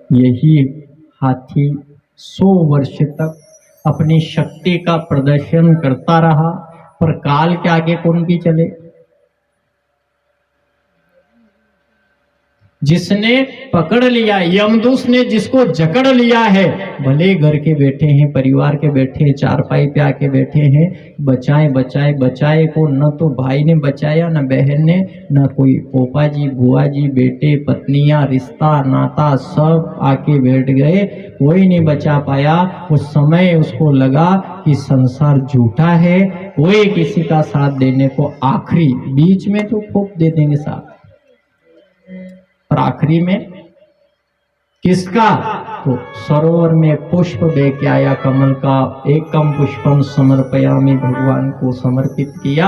यही हाथी 100 वर्ष तक अपनी शक्ति का प्रदर्शन करता रहा, पर काल के आगे कौन भी चले। जिसने पकड़ लिया, यमदूत ने जिसको जकड़ लिया है, भले घर के बैठे हैं, परिवार के बैठे हैं, चारपाई पे आके बैठे हैं, बचाए बचाए बचाए को न तो भाई ने बचाया, न बहन ने, न कोई पोपा जी, बुआ जी, बेटे, पत्नियां, रिश्ता नाता सब आके बैठ गए, कोई नहीं बचा पाया। उस समय उसको लगा कि संसार झूठा है, कोई किसी का साथ देने को, आखिरी बीच में तो खूब दे देंगे साथ, और आखिरी में किसका, तो सरोवर में पुष्प दे के आया कमल का, एकम पुष्पम समर्पयामि, भगवान को समर्पित किया,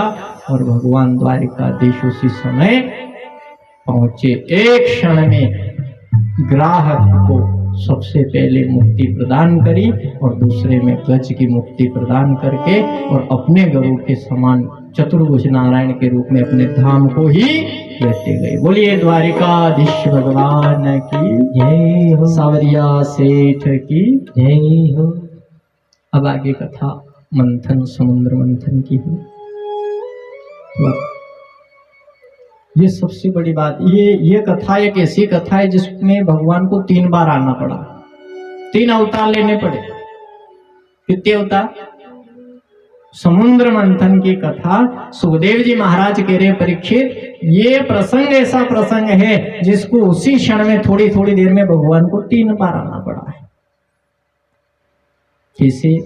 और भगवान द्वारिकाधीश उसी समय पहुंचे। एक क्षण में ग्राहक को सबसे पहले मुक्ति प्रदान करी, और दूसरे में गज की मुक्ति प्रदान करके, और अपने गरुड़ के समान चतुर्भुज नारायण के रूप में अपने धाम को ही लेते गए। बोलिए द्वारिकाधीश भगवान की जय हो, सावरिया सेठ की जय हो। अब आगे कथा मंथन, समुद्र मंथन की है। तो ये सबसे बड़ी बात, ये कथा एक ऐसी कथा है जिसमें भगवान को 3 बार आना पड़ा, 3 अवतार लेने पड़े। कितने अवतार? समुद्र मंथन की कथा सुखदेव जी महाराज कह रहे परीक्षित, ये प्रसंग ऐसा प्रसंग है जिसको उसी क्षण में थोड़ी थोड़ी देर में भगवान को 3 बार आना पड़ा है। कैसे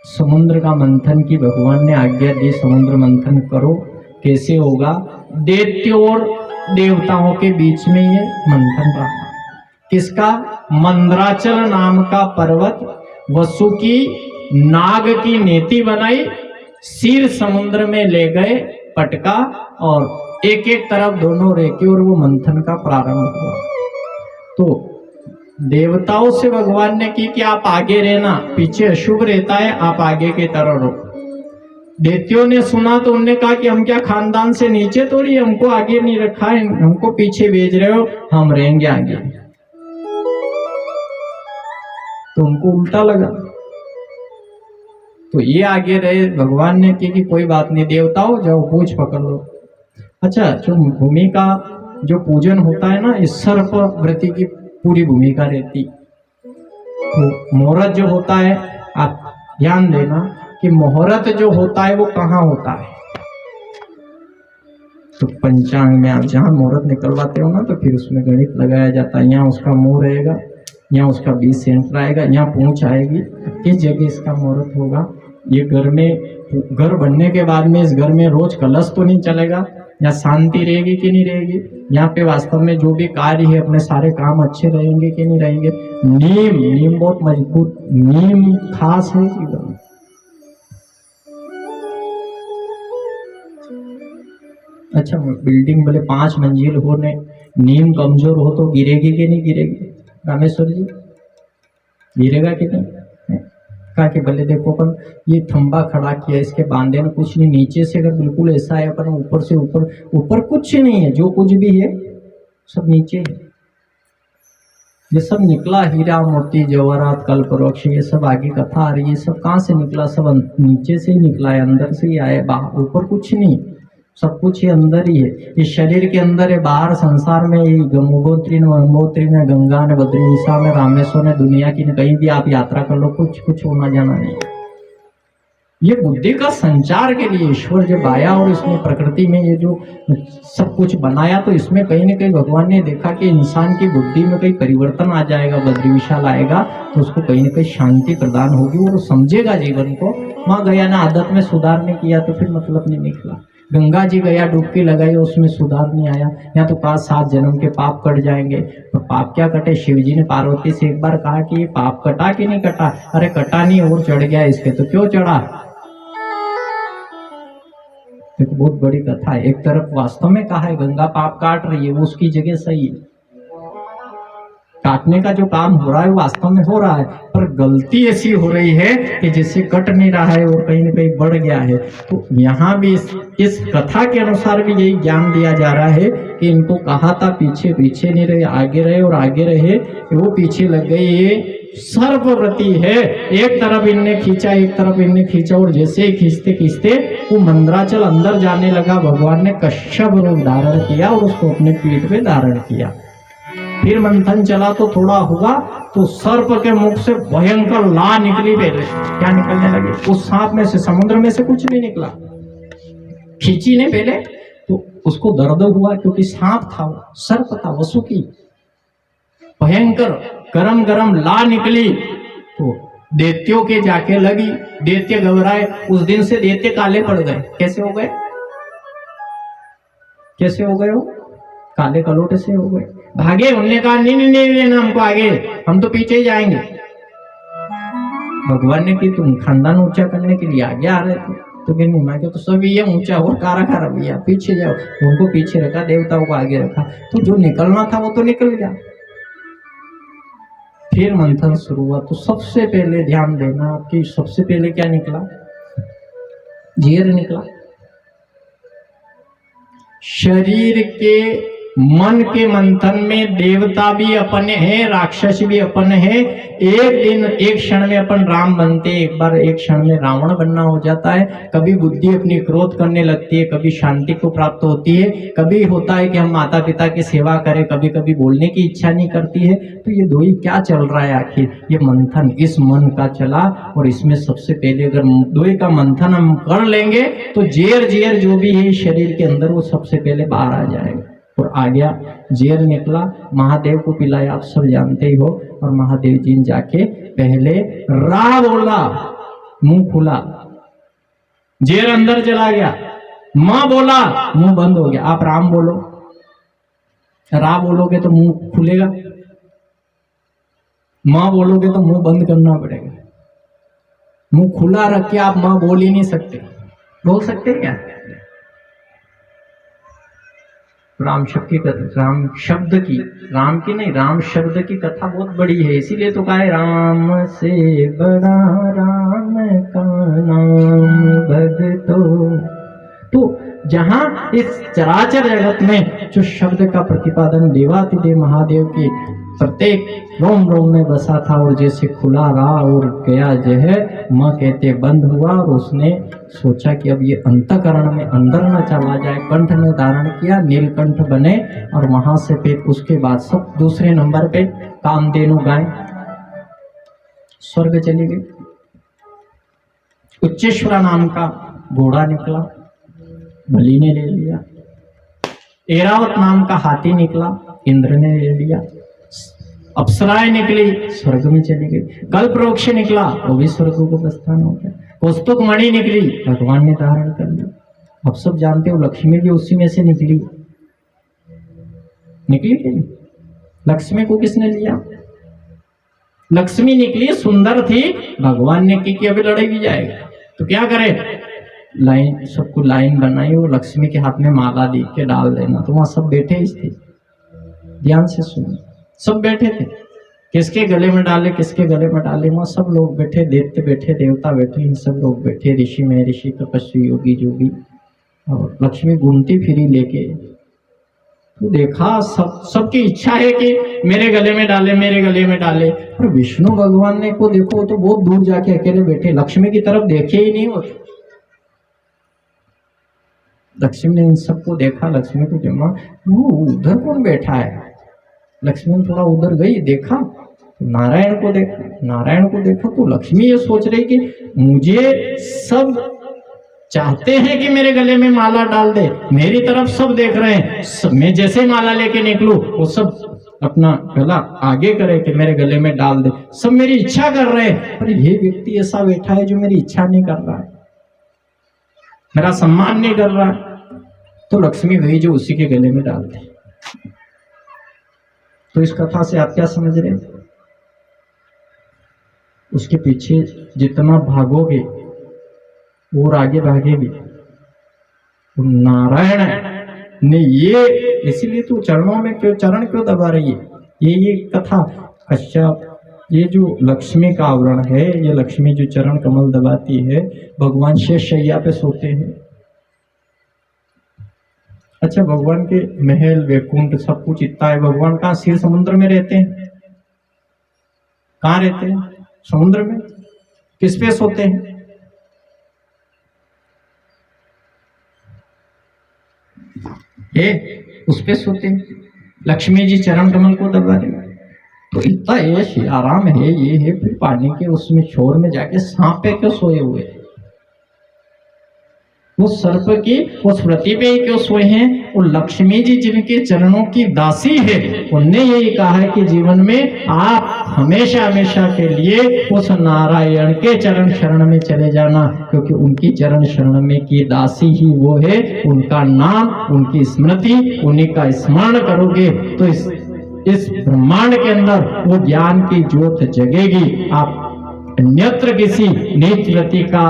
समुद्र का मंथन की भगवान ने आज्ञा दी, समुद्र मंथन करो। कैसे होगा? दैत्यों और देवताओं के बीच में ये मंथन रहा। किसका? मंद्राचल नाम का पर्वत, वसु की नाग की नेति बनाई, सिर समुद्र में ले गए पटका, और एक एक तरफ दोनों रेखे, और वो मंथन का प्रारंभ हुआ। तो देवताओं से भगवान ने की कि आप आगे रहना, पीछे अशुभ रहता है, आप आगे की तरफ रहो। दैत्यों ने सुना तो उन्होंने कहा कि हम क्या खानदान से नीचे थोड़ी, हमको आगे नहीं रखा है, हमको पीछे भेज रहे हो, हम रहेंगे आगे। तो उनको उल्टा लगा, तो ये आगे रहे। भगवान ने की कि कोई बात नहीं, देवताओं जाओ पूछ पकड़ लो। अच्छा, जो भूमि का जो पूजन होता है ना, इस सर्प व्रति की पूरी भूमिका रहती। तो मुहूर्त जो होता है, आप ध्यान देना कि मुहूर्त जो होता है वो कहाँ होता है। तो पंचांग में आप जहाँ मुहूर्त निकलवाते हो ना, तो फिर उसमें गणित लगाया जाता है। यहाँ उसका मुंह रहेगा, यहाँ उसका 20 सेंटर आएगा, यहाँ पूंछ आएगी, किस जगह इसका मुहूर्त होगा। ये घर में, घर बनने के बाद में इस घर में रोज कलश तो नहीं चलेगा, या शांति रहेगी कि नहीं रहेगी, यहाँ पे वास्तव में जो भी कार्य है अपने सारे काम अच्छे रहेंगे कि नहीं रहेंगे। नीम बहुत मजबूत, नीम खास है जीवन में। अच्छा, बिल्डिंग भले 5 मंजिल हो ने, नीम कमजोर हो तो गिरेगी कि नहीं गिरेगी? रामेश्वर जी, गिरेगा कि नहीं? कहा कि भले देखो, पर ये थंबा खड़ा किया, इसके बांधे में कुछ नहीं, नीचे से अगर बिल्कुल ऐसा है, पर ऊपर से ऊपर कुछ नहीं है, जो कुछ भी है सब नीचे है। ये सब निकला, हीरा मोती जवाहरात कल्पवृक्ष, ये सब आगे कथा आ रही है, सब कहाँ से निकला? सब नीचे से ही निकला है, अंदर से ही आया, बाहर ऊपर कुछ नहीं, सब कुछ ही अंदर ही है। इस शरीर के अंदर है, बाहर संसार में ही गंगोत्री ने गंगा ने, बद्रीनिसा में, रामेश्वर ने, दुनिया की ने, कहीं भी आप यात्रा कर लो, कुछ होना जाना नहीं। ये बुद्धि का संचार के लिए ईश्वर जब आया और इसने प्रकृति में ये जो सब कुछ बनाया, तो इसमें कहीं ना कहीं भगवान ने देखा कि इंसान की बुद्धि में कहीं परिवर्तन आ जाएगा, बद्री विशाल आएगा, तो उसको कहीं ना कहीं शांति प्रदान होगी और समझेगा जीवन को। वहां गया ना, आदत में सुधार नहीं किया तो फिर मतलब नहीं निकला। गंगा जी गया, डुबकी लगाई, उसमें सुधार नहीं आया। या तो कहा 7 जन्म के पाप कट जाएंगे, तो पाप क्या कटे? शिव जी ने पार्वती से एक बार कहा कि ये पाप कटा कि नहीं कटा? अरे कटा नहीं, और चढ़ गया इसके। तो क्यों चढ़ा? एक बहुत बड़ी कथा है। एक तरफ वास्तव में कहा है गंगा पाप काट रही है, वो उसकी जगह सही है, काटने का जो काम हो रहा है वास्तव में हो रहा है, पर गलती ऐसी हो रही है कि जिससे कट नहीं रहा है और कहीं ना कहीं बढ़ गया है। तो यहाँ भी इस कथा के अनुसार भी यही ज्ञान दिया जा रहा है कि इनको कहा था पीछे पीछे नहीं रहे, आगे रहे, और आगे रहे वो पीछे लग गए। ये सर्वव्रती है, एक तरफ इनने खींचा एक तरफ इनने खींचा, और जैसे ही खींचते खींचते वो मंदराचल अंदर जाने लगा। भगवान ने कश्यप रूप धारण किया और उसको अपने पीठ पे धारण किया। फिर मंथन चला तो थोड़ा हुआ तो सर्प के मुख से भयंकर ला निकली। पहले क्या निकलने लगे? उस सांप में से, समुद्र में से कुछ नहीं निकला। खींची ने पहले तो उसको दर्द हुआ क्योंकि सांप था, सर्प था, वसुकी। भयंकर गरम गरम ला निकली तो दैत्यों के जाके लगी। दैत्य घबराए। उस दिन से दैत्य काले पड़ गए। कैसे हो गए? कैसे हो गए? वो काले कलोटे से हो गए। भागे। उन्होंने कहा नहीं नहीं नहीं लेना हमको आगे, हम तो पीछे ही जाएंगे। भगवान ने कि तुम खानदान ऊंचा करने के लिए आगे आ रहे थे, तो फिर नहीं मांगे तो सब ये ऊंचा और कारा कारा भैया पीछे जाओ। उनको पीछे रखा, देवताओं को आगे रखा, तो जो निकलना था वो तो निकल गया। फिर मंथन शुरू हुआ तो सबसे पहले ध्यान देना कि सबसे पहले क्या निकला? जेर निकला। शरीर के मन के मंथन में देवता भी अपन है, राक्षस भी अपन है। एक दिन एक क्षण में अपन राम बनते, एक बार एक क्षण में रावण बनना हो जाता है। कभी बुद्धि अपनी क्रोध करने लगती है, कभी शांति को प्राप्त होती है, कभी होता है कि हम माता पिता की सेवा करें, कभी कभी बोलने की इच्छा नहीं करती है। तो ये दो ही क्या चल रहा है आखिर? ये मंथन इस मन का चला, और इसमें सबसे पहले अगर दो ही का मंथन हम कर लेंगे तो जेर जेर जो भी है शरीर के अंदर वो सबसे पहले बाहर आ जाएगा। और आ गया, जेर निकला, महादेव को पिलाया, आप सब जानते ही हो। और महादेव जी ने जाके पहले रा बोला, मुंह खुला, जेर अंदर चला गया। मां बोला, मुंह बंद हो गया। आप राम बोलो, रा बोलोगे तो मुंह खुलेगा, मां बोलोगे तो मुंह बंद करना पड़ेगा। मुंह खुला रख के आप मां बोल ही नहीं सकते। बोल सकते क्या? राम शब्द की कथा, राम शब्द की, राम की नहीं, राम शब्द की कथा बहुत बड़ी है। इसीलिए तो कहा है राम से बड़ा राम का नाम भगतो। तो जहां इस चराचर जगत में जो शब्द का प्रतिपादन देवातिदेव महादेव की प्रत्येक रोम रोम में बसा था, और जैसे खुला रहा और गया जहर, माँ कहते बंद हुआ, और उसने सोचा कि अब ये अंतकरण में अंदर न चला जाए। कंठ में धारण किया, नीलकंठ बने, और वहां से फिर उसके बाद सब दूसरे नंबर पे कामधेनु गाय स्वर्ग चली गई। उच्चेश्वरा नाम का घोड़ा निकला, बलि ने ले लिया। ऐरावत नाम का हाथी निकला, इंद्र ने ले लिया। अप्सराएं निकली, स्वर्ग में चली गई। कल्पवृक्ष निकला, वो भी स्वर्ग को प्रस्थान हो गया। कौस्तुभ मणि निकली, भगवान ने धारण कर ली। आप सब जानते हो लक्ष्मी भी उसी में से निकली। निकली कि नहीं? लक्ष्मी को किसने लिया? लक्ष्मी निकली, सुंदर थी, भगवान ने की कि अभी लड़ाई भी जाएगा तो क्या करे, लाइन, सबको लाइन बनाई, वो लक्ष्मी के हाथ में माला दी के डाल देना। तो वहां सब बैठे ही थे, ध्यान से सुनो, सब बैठे थे। किसके गले में डाले, किसके गले में डाले, वहां सब लोग बैठे, दैत्य बैठे, देवता बैठे, इन सब लोग बैठे, ऋषि में ऋषि, तपस्वी, योगी जोगी, और लक्ष्मी घूमती फिरी लेके। तो देखा सबकी इच्छा है कि मेरे गले में डाले, मेरे गले में डाले, पर विष्णु भगवान ने को देखो तो बहुत दूर जाके अकेले बैठे, लक्ष्मी की तरफ देखे ही नहीं होते। लक्ष्मी ने इन सबको देखा, लक्ष्मी को जमा, वो उधर कौन बैठा है? लक्ष्मी थोड़ा उधर गई, देखा तो नारायण को देखा, नारायण को देखा तो लक्ष्मी ये सोच रही कि मुझे सब चाहते हैं कि मेरे गले में माला डाल दे, मेरी तरफ सब देख रहे हैं, मैं जैसे माला लेके निकलूं वो सब अपना गला आगे करे कि मेरे गले में डाल दे, सब मेरी इच्छा कर रहे हैं, पर ये व्यक्ति ऐसा बैठा है जो मेरी इच्छा नहीं कर रहा है, मेरा सम्मान नहीं कर रहा है। तो लक्ष्मी गई जो उसी के गले में डाल दी। तो इस कथा से आप क्या समझ रहे हैं? उसके पीछे जितना भागोगे और आगे भागेगी, तो नारायण ने ये, इसीलिए तो चरणों में क्यों, चरण क्यों दबा रही है? ये कथा कश्यप, ये जो लक्ष्मी का आवरण है, ये लक्ष्मी जो चरण कमल दबाती है, भगवान शेष शैया पे सोते हैं। अच्छा, भगवान के महल वैकुंठ सब कुछ इतना है, भगवान कहाँ क्षीर समुद्र में रहते हैं? कहाँ रहते हैं? समुद्र में। किस पे सोते हैं? उस पे सोते हैं। लक्ष्मी जी चरण कमल को दबा रहे हैं। तो इतना ऐश आराम है, ये है, फिर पानी के उसमें शोर में जाके सांप पे क्यों सोए हुए? वो सर्प की वो स्मृति पे क्यों सोए हैं? वो लक्ष्मी जी जिनके चरणों की दासी है, उनने यही कहा है कि जीवन में आप हमेशा हमेशा के लिए उस नारायण के चरण शरण में चले जाना, क्योंकि उनकी चरण शरण में की दासी ही वो है। उनका नाम, उनकी स्मृति, उन्हीं का स्मरण करोगे तो इस ब्रह्मांड के अंदर वो ज्ञान की ज्योत जगेगी। आप अन्यत्र किसी नीच वृत्ति का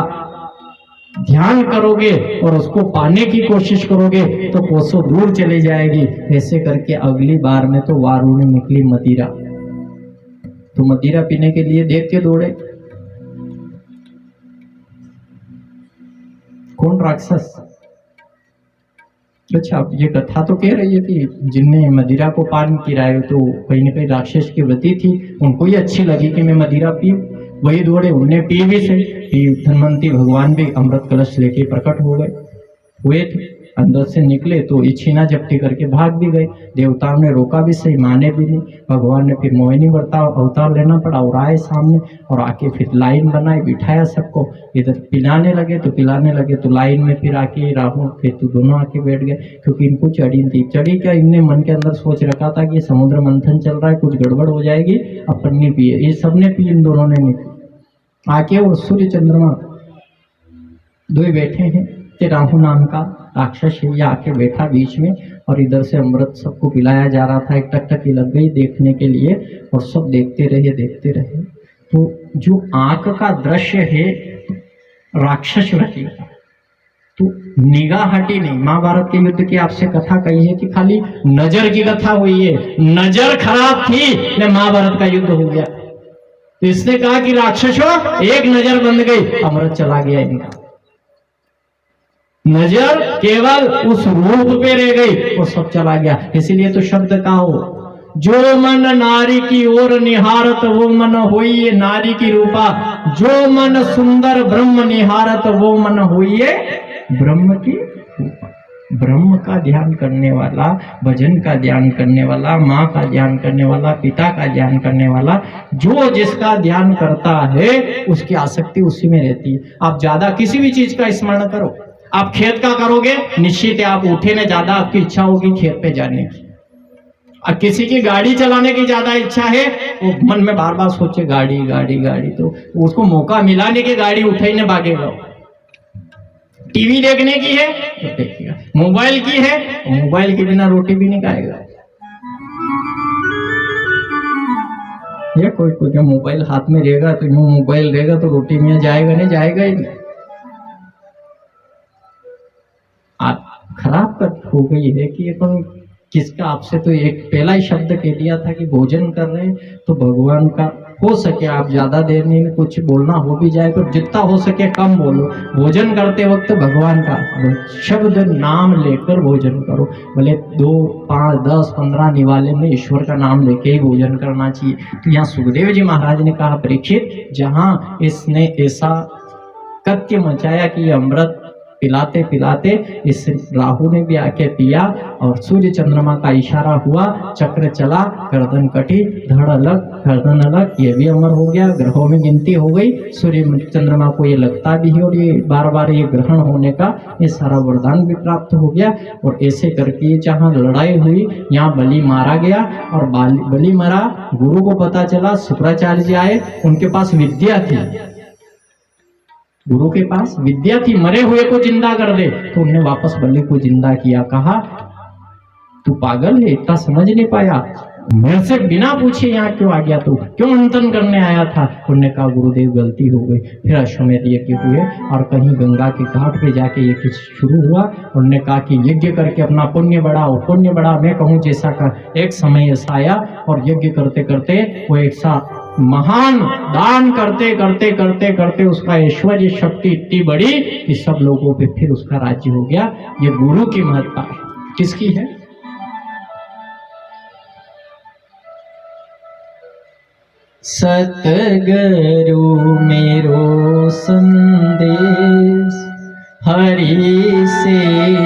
ध्यान करोगे और उसको पाने की कोशिश करोगे तो कोसों दूर चली जाएगी। ऐसे करके अगली बार में तो वारुणी निकली मदिरा, तो मदिरा पीने के लिए देख के दौड़े। कौन? राक्षस। अच्छा, ये कथा तो कह रही है कि जिनने मदिरा को पान किया तो कहीं ना कहीं राक्षस की वृत्ति थी, उनको ही अच्छी लगी कि मैं मदिरा पीऊं, वही दौड़े, उनने पी भी सही। धनवंती भगवान भी अमृत कलश लेके प्रकट हो गए हुए थे, अंदर से निकले तो ये छीना झपटी करके भाग भी गए। देवताओं ने रोका भी सही, माने भी नहीं। भगवान ने फिर मोहिनी अवतार लेना पड़ा और आए सामने, और आके फिर लाइन बनाई, बिठाया सबको, इधर पिलाने लगे तो पिलाने लगे, तो लाइन में फिर आके राहु केतु दोनों आके बैठ गए, क्योंकि इनको चढ़ी थी। चढ़ी क्या, इनने मन के अंदर सोच रखा था कि समुद्र मंथन चल रहा है, कुछ गड़बड़ हो जाएगी, अपन नहीं पिए। ये सबने पी, इन दोनों ने नहीं। आके वो सूर्य चंद्रमा दो ही बैठे हैं, ते राहु नाम का राक्षस ये आके बैठा बीच में, और इधर से अमृत सबको पिलाया जा रहा था। एक टकटकी लग गई देखने के लिए, और सब देखते रहे। तो जो आंख का दृश्य है राक्षस वृत्ति का, तो निगाह हटी नहीं। महाभारत के युद्ध की आपसे कथा कही है कि खाली नजर की कथा हुई है, नजर खराब थी न महाभारत का युद्ध हो गया। तो इसने कहा कि राक्षसों, एक नजर बंद गई, अमृत चला गया इनका। नजर केवल उस रूप पे रह गई, वो सब चला गया। इसीलिए तो शब्द का हो, जो मन नारी की ओर निहारत वो मन होइए नारी की रूपा, जो मन सुंदर ब्रह्म निहारत वो मन होइए ब्रह्म की रूपा। ब्रह्म का ध्यान करने वाला, भजन का ध्यान करने वाला, माँ का ध्यान करने वाला, पिता का ध्यान करने वाला, जो जिसका ध्यान करता है उसकी आसक्ति उसी में रहती है। आप ज्यादा किसी भी चीज का स्मरण करो, आप खेत का करोगे, निश्चित है आप उठे ना, ज्यादा आपकी इच्छा होगी खेत पे जाने की। और किसी की गाड़ी चलाने की ज्यादा इच्छा है, वो मन में बार बार सोचे गाड़ी गाड़ी गाड़ी, तो उसको मौका मिला नहीं कि गाड़ी उठे ही ना भागेगा। टीवी देखने की है तो देखेगा, मोबाइल की है, मोबाइल के बिना रोटी भी नहीं खाएगा। ये कोई क्या मोबाइल हाथ में रहेगा तो यूं मोबाइल रहेगा तो रोटी में जाएगा नहीं, जाएगा ही नहीं। आप खराब कर हो गई है कि ये तो किसका, आपसे तो एक पहला ही शब्द कह दिया था कि भोजन कर रहे हैं तो भगवान का हो सके आप ज्यादा देर में कुछ बोलना हो भी जाए तो जितना हो सके कम बोलो। भोजन करते वक्त भगवान का शब्द नाम लेकर भोजन करो, भले 2, 5, 10, 15 निवाले में ईश्वर का नाम लेके ही भोजन करना चाहिए। तो यहाँ सुखदेव जी महाराज ने कहा, परीक्षित, जहाँ इसने ऐसा कृत्य मचाया कि अमृत पिलाते पिलाते इस राहु ने भी आके पिया, और सूर्य चंद्रमा का इशारा हुआ, चक्र चला, गर्दन कटी, धड़ अलग, गर्दन अलग, ये भी अमर हो गया, ग्रहों में गिनती हो गई। सूर्य चंद्रमा को ये लगता भी है, और ये बार बार ये ग्रहण होने का ये सारा वरदान भी प्राप्त हो गया। और ऐसे करके जहाँ लड़ाई हुई यहाँ बलि मारा गया, और बलि मरा, गुरु को पता चला, शुक्राचार्य जी आए, उनके पास विद्या थी, गुरु के पास विद्या थी, मरे हुए को जिंदा कर दे, तो उन्होंने वापस बलि को जिंदा किया। कहा तू पागल है, इतना समझ नहीं पाया, मेरे से बिना पूछे यहाँ क्यों आ गया तू, क्यों मंथन करने आया था? उन्होंने कहा गुरुदेव गलती हो गई। फिर अश्वमेध यज्ञ हुए और कहीं गंगा के घाट पे जाके यज्ञ शुरू हुआ। उन्होंने कहा कि यज्ञ करके अपना पुण्य बढ़ाओ, पुण्य बढ़ाओ। मैं कहूँ जैसा का एक समय ऐसा आया और यज्ञ करते करते वो ऐसा महान दान करते करते करते करते उसका ऐश्वर्य शक्ति इतनी बड़ी कि सब लोगों पे फिर उसका राज्य हो गया। ये गुरु की महत्ता किसकी है? सतगुरु मेरो संदेश हरि से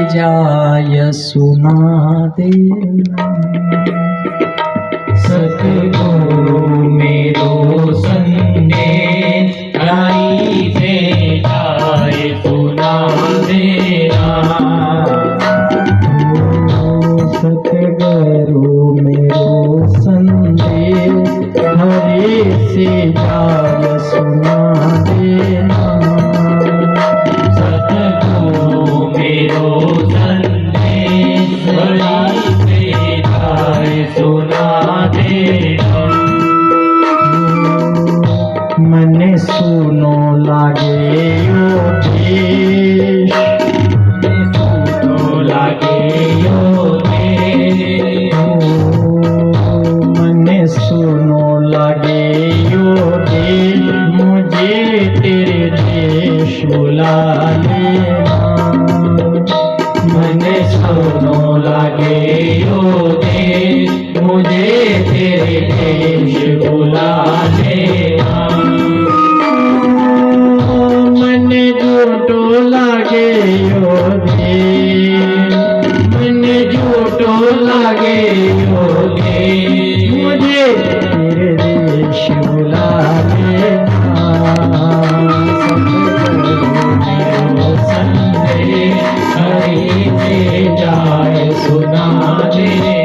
जाय सुना दे। सतगुरु मेरो संदेश हरि से जाय सुना देना। सतगुरु मेरो संदेश हरि से जाय सुना देना। सतगुरु मेरो संदेश हरि से जाय सुना देना। मन सुनो लागे योगेश, सुनो लागे योगेश। मन सुनो लागे योगेश, मुझे तेरे देश बुला लेना। मन सुनो लागे योगेश, मुझे तेरे देश बुला लेना। मन झूठो लागे योगेश, मन झूठो लागे योगेश, मुझे तेरे देश बुला लेना। सतगुरु संदेश हरि से जाय सुना देना।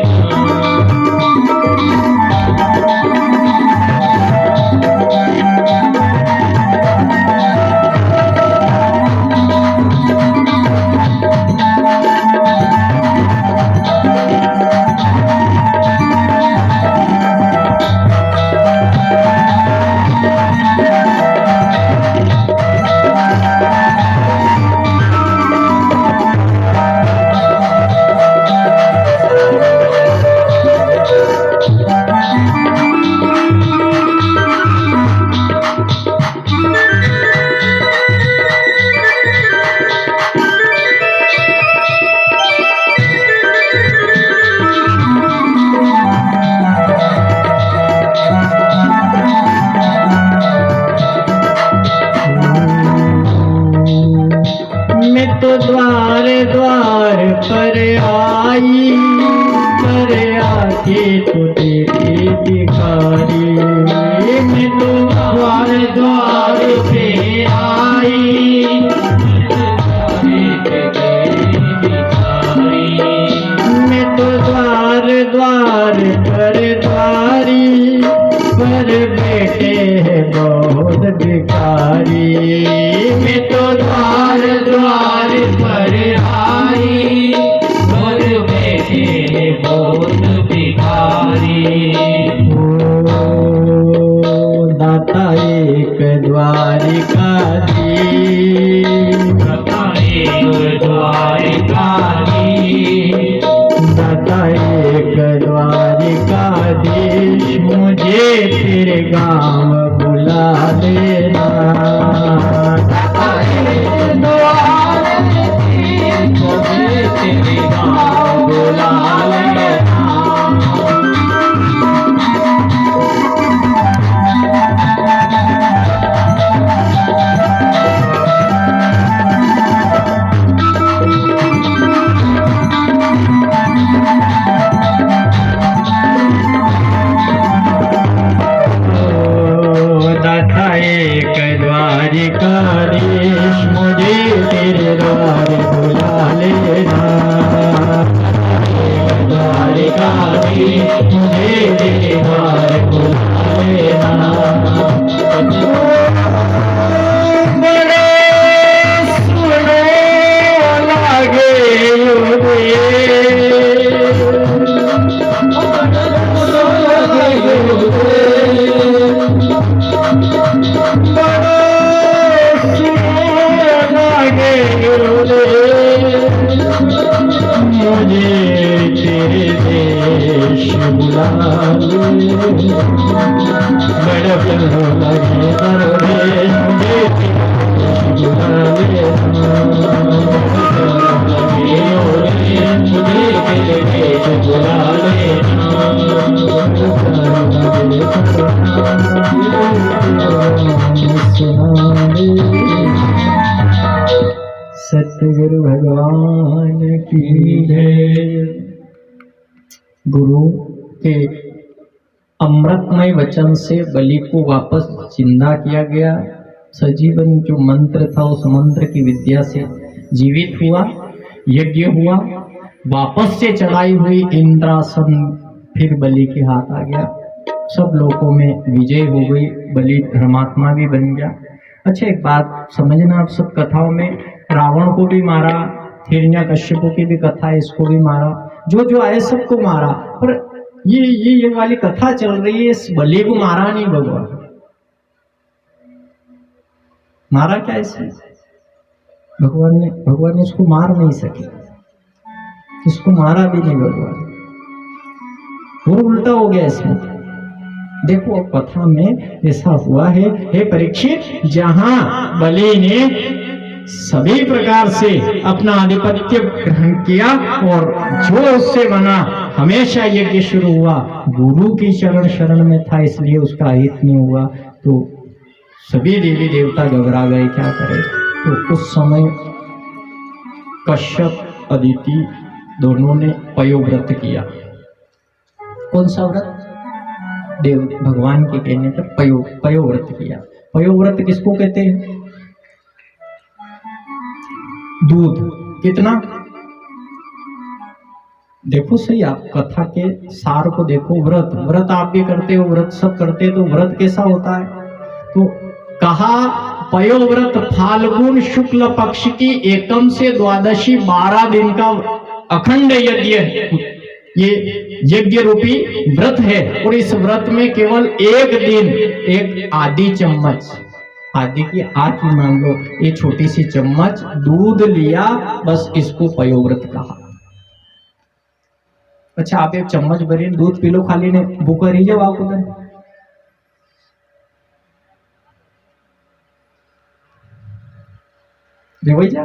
मैं तो द्वार द्वार पर आई, पर आके तो देखे भिखारी। मैं तो द्वार द्वार पे आई, मैं तो द्वार द्वार पर द्वारी, पर बैठे हैं बहुत भिखारी। मैं तो द्वार द्वार पर आई, पर बैठे हैं बहुत भिखारी। ओ दाता एक द्वारिका दी, दाता एक द्वारिका दी, दाता एक द्वारिका दी। मुझे तेरे गाँव बुला लेना। दाता एक द्वारिका दी, मुझे तेरे गाँव बुला लेना। द्वारिकाधीश मुझे तेरे द्वार बुला लेना। द्वारिकाधीश मुझे तेरे द्वार बुला लेना। बड़े सुनो लागे चलो लगे दरवेश मुझे बुला लेना, लगे मुझे दरवेश बुला लेना, सतगुरु भगवान की जय। गुरु के अमृतमय वचन से बलि को वापस जिंदा किया गया। सजीवन जो मंत्र था उस मंत्र की विद्या से जीवित हुआ, यज्ञ हुआ, वापस से चढ़ाई हुई इंद्रासन फिर बलि के हाथ आ गया, सब लोगों में विजय हो गई, बलि धर्मात्मा भी बन गया। अच्छा एक बात समझना, आप सब कथाओं में रावण को भी मारा, हिरण्यकश्यप की भी कथा है, इसको भी मारा, जो जो आए सबको मारा, पर ये वाली कथा चल रही है, इस बलि को मारा नहीं भगवान। मारा क्या इसने? भगवान ने इसको मार नहीं सके, इसको मारा भी नहीं भगवान, वो उल्टा हो गया इसमें। देखो कथा में ऐसा हुआ है, हे परीक्षित, जहां बलि ने सभी प्रकार से अपना आधिपत्य ग्रहण किया और जो उससे बना, हमेशा यज्ञ शुरू हुआ, गुरु की चरण शरण में था, इसलिए उसका हित नहीं हुआ, तो सभी देवी देवता घबरा गए, क्या करें। तो उस समय कश्यप, अदिति दोनों ने पयोव्रत किया। कौन सा व्रत? देव भगवान के कहने पर पयोव्रत किया। पयोव्रत किसको कहते हैं? दूध कितना? देखो सही, आप कथा के सार को देखो। व्रत आप भी करते हो, व्रत सब करते हैं, तो व्रत कैसा होता है? तो कहा पयोव्रत फाल्गुन शुक्ल पक्ष की एकम से द्वादशी 12 दिन का अखंड यज्ञ, ये यज्ञ रूपी व्रत है। और इस व्रत में केवल एक दिन एक आधी चम्मच, आधी की आठ मान लो, ये छोटी सी चम्मच दूध लिया, बस इसको पयोव्रत कहा। अच्छा आप एक चम्मच भरी दूध पी लो, खाली ने भूखा रही जाओ आप उधर। जा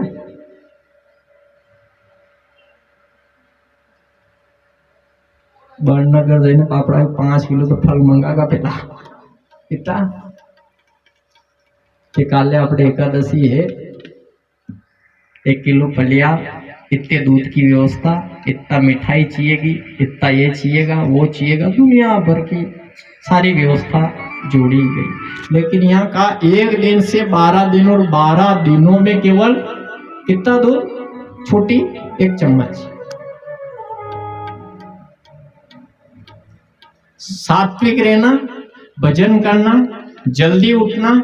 बड़नगर जैन पापड़ा 5 किलो तो फल मंगागा पेला इतना कि काले अपने एकादशी है, 1 किलो फलिया, इतने दूध की व्यवस्था, इतना मिठाई चाहिएगी, इतना ये चाहिएगा, वो चाहिएगा, दुनिया भर की सारी व्यवस्था जोड़ी गई। लेकिन यहाँ का 1 दिन से 12 दिन और 12 दिनों में केवल कितना दूध? छोटी 1 चम्मच। सात्विक रहना, भजन करना, जल्दी उठना,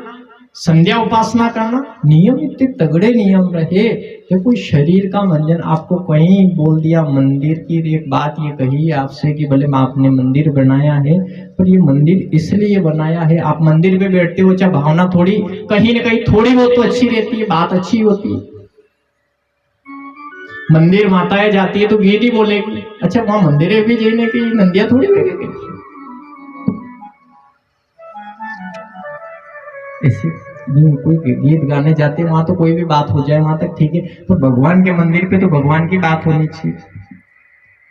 संध्या उपासना करना, नियम इतने तगड़े नियम रहे। देखो शरीर का मंजन, आपको कहीं बोल दिया मंदिर की एक बात ये कही आपसे कि भले आपने मंदिर बनाया है, पर ये मंदिर इसलिए बनाया है, आप मंदिर पे बैठते हो, चाहे भावना थोड़ी कहीं ना कहीं थोड़ी बहुत तो अच्छी रहती है, बात अच्छी होती है। मंदिर माताएं जाती है तो गीत ही बोलेगी, अच्छा वहां मंदिर भी जाने की नंदिया थोड़ी लगेगी। ऐसे कोई गीत गाने जाते वहां तो कोई भी बात हो जाए वहां तक ठीक है, तो भगवान के मंदिर पे तो भगवान की बात होनी चाहिए।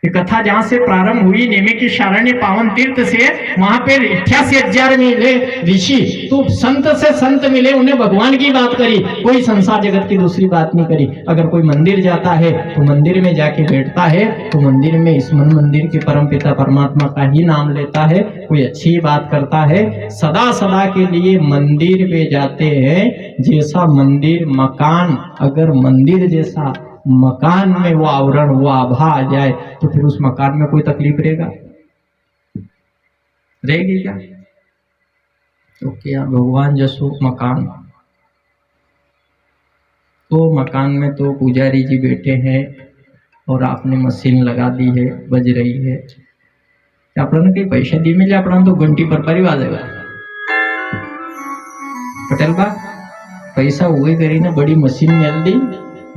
ये कथा जहां से प्रारंभ हुई, नेमी की शारण्य पावन तीर्थ से, वहां पे 88,000 मिले ऋषि, तो संत से संत मिले, उन्हें भगवान की बात करी, कोई संसार जगत की दूसरी बात नहीं करी। अगर कोई मंदिर जाता है तो मंदिर में जाके बैठता है तो मंदिर में इस मंदिर के परम पिता परमात्मा का ही नाम लेता है, कोई अच्छी बात करता है, सदा सदा के लिए मंदिर में जाते हैं। जैसा मंदिर मकान, अगर मंदिर जैसा मकान में वो आवरण, वो आभा आ जाए तो फिर उस मकान में कोई तकलीफ रहेगी क्या? तो क्या भगवान जसो मकान, तो मकान में तो पुजारी जी बैठे हैं और आपने मशीन लगा दी है, बज रही है, आपने कहीं पैसे दी मिले, अपना तो घंटी पर वाजेगा। पटेल बा पैसा हुए करी ना, बड़ी मशीन मिल दी,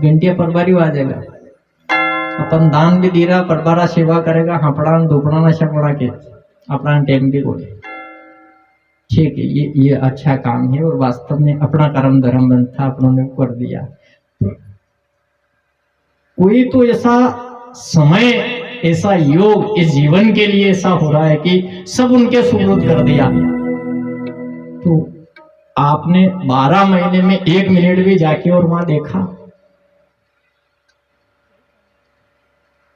घंटिया परबारी आ जाएगा। अपन दान भी दे रहा, परबारा सेवा करेगा, हपड़ा धोपड़ा नशा पड़ा के अपना टाइम भी बोले ठीक है, ये अच्छा काम है और वास्तव में अपना कर्म धर्म बंद था, अपनों ने कर दिया। तो कोई तो ऐसा समय, ऐसा योग इस जीवन के लिए ऐसा हो रहा है कि सब उनके सुपुर्द कर दिया, तो आपने 12 महीने में 1 मिनट भी जाके और वहां देखा?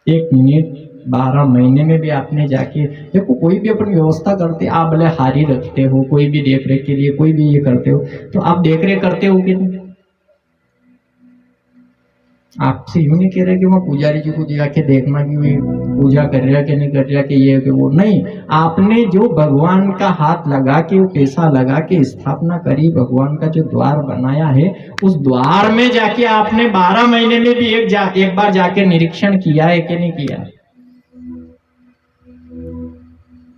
1 मिनट 12 महीने में भी आपने जाके देखो। कोई भी अपनी व्यवस्था करते, आप भले हारी रखते हो, कोई भी देख रेख के लिए कोई भी ये करते हो, तो आप देख रेख करते हो कि नहीं? आपसे यूं नहीं कह रहे कि वहाँ पुजारी जी को जाके देखना कि वे पूजा कर रहा कि नहीं कर रहा, कि ये कि वो नहीं। आपने जो भगवान का हाथ लगा के, वो पैसा लगा के स्थापना करी, भगवान का जो द्वार बनाया है, उस द्वार में जाके आपने 12 महीने में भी एक बार जाके निरीक्षण किया है कि नहीं किया?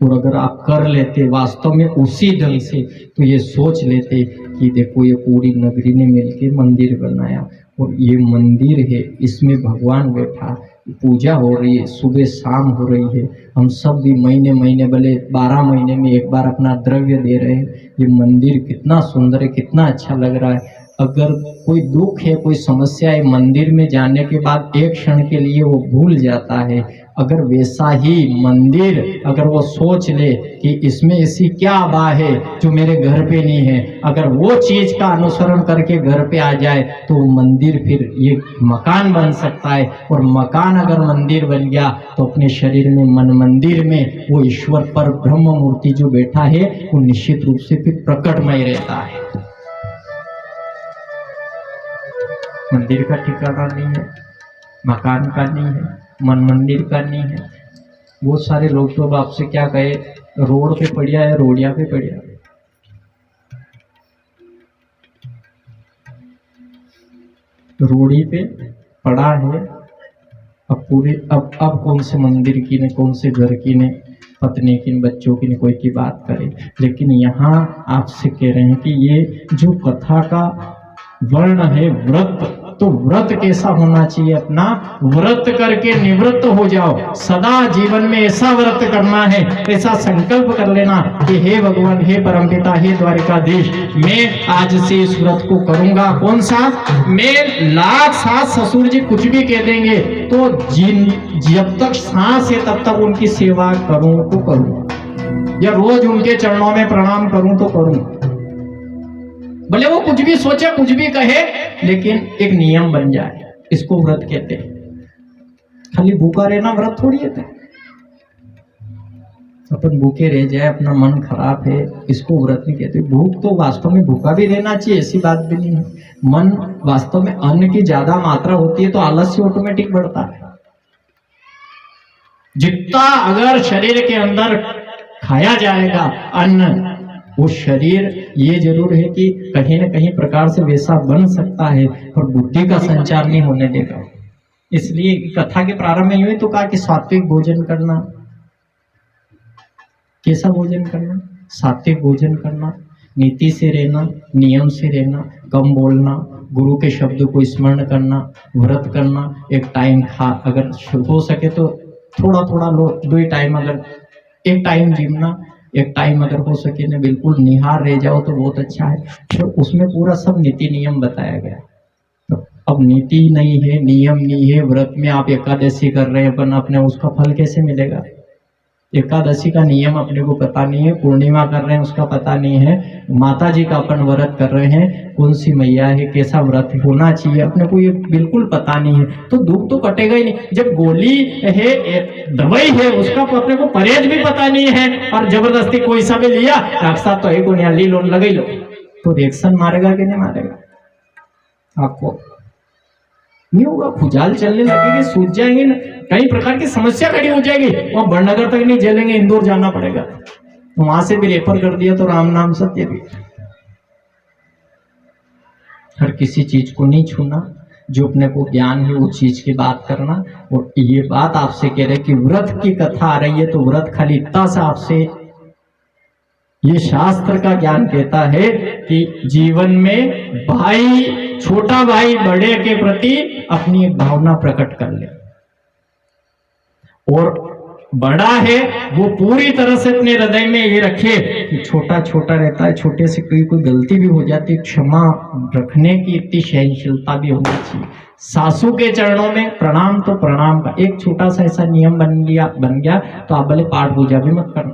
और अगर आप कर लेते वास्तव में उसी ढंग से, तो ये सोच लेते कि देखो ये पूरी नगरी ने मिलकर मंदिर बनाया और ये मंदिर है, इसमें भगवान बैठा, पूजा हो रही है, सुबह शाम हो रही है, हम सब भी महीने महीने भले 12 महीने में एक बार अपना द्रव्य दे रहे हैं। ये मंदिर कितना सुंदर है, कितना अच्छा लग रहा है। अगर कोई दुख है, कोई समस्या है, मंदिर में जाने के बाद एक क्षण के लिए वो भूल जाता है। अगर वैसा ही मंदिर, अगर वो सोच ले कि इसमें ऐसी क्या बात है जो मेरे घर पे नहीं है, अगर वो चीज का अनुसरण करके घर पे आ जाए, तो वो मंदिर फिर ये मकान बन सकता है। और मकान अगर मंदिर बन गया, तो अपने शरीर में, मन मंदिर में वो ईश्वर पर ब्रह्म मूर्ति जो बैठा है, वो निश्चित रूप से फिर प्रकटमय रहता है। मंदिर का ठिकाना नहीं है, मकान का नहीं है, मन मंदिर का नहीं है। बहुत सारे लोग तो अब आपसे क्या कहे, रोड पे पड़िया है, रोडिया पे पड़िया, रोड़ी पे पड़ा है। अब पूरे अब कौन से मंदिर की ने, कौन से घर की ने, पत्नी की, बच्चों की ने, कोई की बात करे। लेकिन यहाँ आपसे कह रहे हैं कि ये जो कथा का वर्ण है, व्रत, तो व्रत कैसा होना चाहिए? अपना व्रत करके निवृत्त हो जाओ। सदा जीवन में ऐसा व्रत करना है, ऐसा संकल्प कर लेना कि हे भगवान, हे परमपिता, हे द्वारिकाधीश, मैं आज से इस व्रत को करूंगा। कौन सा? मैं लाख सास ससुर जी कुछ भी कह देंगे, तो जब तक सांस है तब तक उनकी सेवा करूं तो करूं, या रोज उनके चरणों में प्रणाम करूं तो करूं। भले वो कुछ भी सोचे, कुछ भी कहे, लेकिन एक नियम बन जाए, इसको व्रत कहते हैं। खाली भूखा रहना व्रत थोड़ी है। अपन भूखे रह जाए, अपना मन खराब है, इसको व्रत नहीं कहते। भूख तो वास्तव में भूखा भी रहना चाहिए, ऐसी बात भी नहीं है। मन वास्तव में अन्न की ज्यादा मात्रा होती है तो आलस्य ऑटोमेटिक बढ़ता है। जितना अगर शरीर के अंदर खाया जाएगा अन्न, वो शरीर ये जरूर है कि कहीं न कहीं प्रकार से वैसा बन सकता है, पर बुद्धि का संचार नहीं होने देगा। इसलिए कथा के प्रारंभ में यूं ही तो कहा कि सात्विक भोजन करना। कैसा भोजन करना? सात्विक भोजन करना, नीति से रहना, नियम से रहना, कम बोलना, गुरु के शब्द को स्मरण करना, व्रत करना, एक टाइम खा, अगर हो सके तो थोड़ा थोड़ा लो, 2 टाइम, अगर एक टाइम जीवना, एक टाइम अगर हो सके ना बिल्कुल निहार रह जाओ तो बहुत अच्छा है। तो उसमें पूरा सब नीति नियम बताया गया। तो अब नीति नहीं है, नियम नहीं है, व्रत में आप एकादशी कर रहे हैं, अपन अपने उसका फल कैसे मिलेगा? एकादशी का नियम अपने को पता नहीं है, पूर्णिमा कर रहे हैं उसका पता नहीं है, माता जी का अपन व्रत कर रहे हैं, कौन सी मैया है, कैसा व्रत होना चाहिए, अपने को ये बिल्कुल पता नहीं है, तो दुख तो कटेगा ही नहीं। जब गोली है, दवाई है, उसका अपने को परहेज भी पता नहीं है, और जबरदस्ती कोई सा भी लिया, डॉक्टर साहब तो एक ली लो, लगा लो, तो रिएक्शन मारेगा कि नहीं मारेगा? आपको नहीं होगा, खुजाल चलने लगेगी, सूझ जाएंगे ना, कई प्रकार की समस्या खड़ी हो जाएगी। वहां बड़नगर तक नहीं झेलेंगे, इंदौर जाना पड़ेगा, तो वहां से भी रेफर कर दिया तो राम नाम सत्य भी। हर किसी चीज को नहीं छूना, जो अपने को ज्ञान है वो चीज की बात करना। और ये बात आपसे कह रहे कि व्रत की कथा आ रही है, तो व्रत खाली इतना सा आपसे, ये शास्त्र का ज्ञान कहता है कि जीवन में भाई, छोटा भाई बड़े के प्रति अपनी एक भावना प्रकट कर ले, और बड़ा है वो पूरी तरह से अपने हृदय में ये रखे कि छोटा छोटा रहता है, छोटे से कोई गलती भी हो जाती है, क्षमा रखने की इतनी सहनशीलता भी होनी चाहिए। सासू के चरणों में प्रणाम तो प्रणाम का एक छोटा सा ऐसा नियम बन गया तो आप भले पाठ पूजा भी मत करना।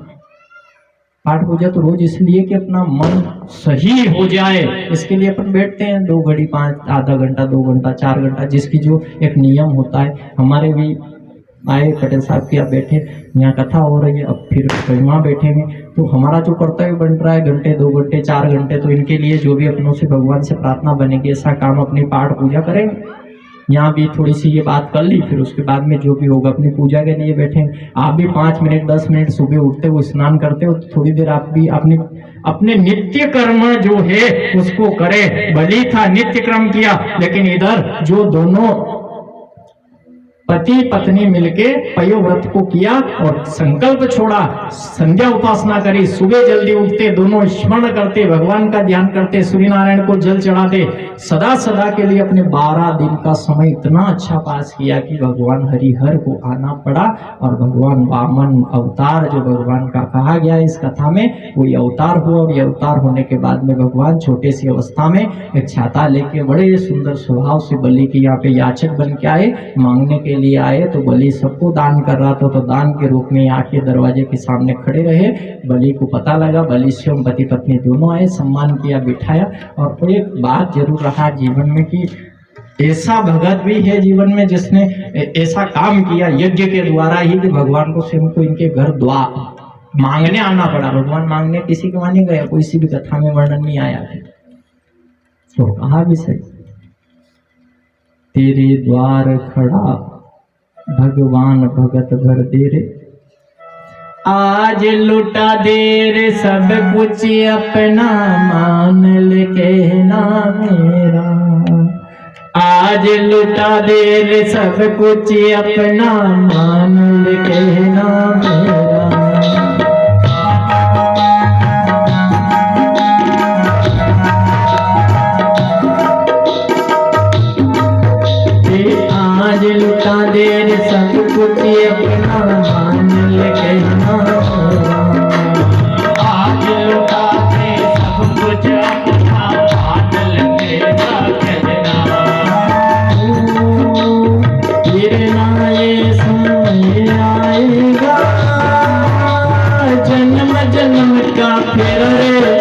पाठ पूजा तो रोज इसलिए कि अपना मन सही हो जाए, इसके लिए अपन बैठते हैं 2 घड़ी 5 आधा घंटा 2 घंटा 4 घंटा, जिसकी जो एक नियम होता है। हमारे भी आए पटेल साहब के, आप बैठे यहाँ कथा हो रही है, अब फिर वहाँ बैठेंगे तो हमारा जो कर्तव्य बन रहा है घंटे 2 घंटे 4 घंटे, तो इनके लिए जो भी अपनों से भगवान से प्रार्थना बनेगी ऐसा काम अपनी पाठ पूजा करेंगे। यहाँ भी थोड़ी सी ये बात कर ली, फिर उसके बाद में जो भी होगा अपनी पूजा के लिए बैठेंगे। आप भी 5 मिनट 10 मिनट सुबह उठते हो, स्नान करते हो, तो थोड़ी देर आप भी अपने नित्य कर्म जो है उसको करें। बलि था नित्य कर्म किया, लेकिन इधर जो दोनों पति पत्नी मिलके पयोव्रत को किया और संकल्प छोड़ा, संध्या उपासना करी, सुबह जल्दी उठते, दोनों स्मरण करते, भगवान का ध्यान करते, सूर्य नारायण को जल चढ़ाते, सदा सदा के लिए अपने 12 दिन का समय इतना अच्छा पास किया कि भगवान हरिहर को आना पड़ा। और भगवान वामन अवतार जो भगवान का कहा गया इस कथा में, वही अवतार हुआ। और ये अवतार होने के बाद में भगवान छोटे सी अवस्था में एक छाता लेके बड़े सुंदर स्वभाव से बलि के यहाँ पे याचक बन के आए, मांगने के लिए आए। तो बलि सबको दान कर रहा था, तो दान के रूप में आके दरवाजे के सामने खड़े रहे। बलि को पता लगा, बलि स्वयं पति पत्नी दोनों आए, सम्मान किया, बिठाया। और एक बात जरूर रहा जीवन में कि ऐसा भगत भी है जीवन में जिसने ऐसा काम किया यज्ञ के द्वारा ही कि भगवान को स्वयं को इनके घर द्वार मांगने आना पड़ा। भगवान मांगने किसी के वहां नहीं गया, कोई सी भी कथा में वर्णन नहीं आया है। तो कहा भी सही, तेरे द्वार खड़ा भगवान भगत भर दे रे, आज लुटा दे रे सब कुछ अपना, मान ले कहना मेरा। आज लुटा दे रे सब कुछ अपना, मान ले कहना मेरा। आज लुटा दे रे सब कुछ अपना, मान ले कहना मेरा। आज लुटा दे सब कुछ अपना, मान ले कहना। फिर ना ये समय आएगा, जन्म जन्म का फिर रे,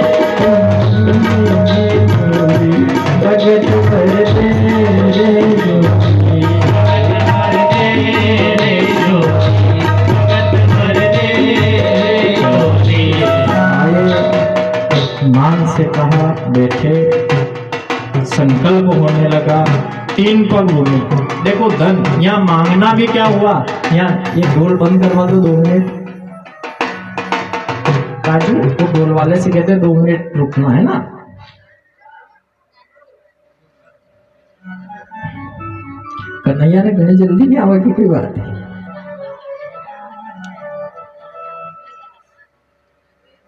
भगत भर दे रे, मान से कहा, बैठे, संकल्प होने लगा, 3 पग बोले। देखो धन यहाँ मांगना भी क्या हुआ, यहाँ ये ढोल बंद करवा दो 2 मिनट, काजू तो ढोल वाले से कहते 2 मिनट रुकना है ना। कन्हैया ने घनी जल्दी नहीं आवा की कोई बात है।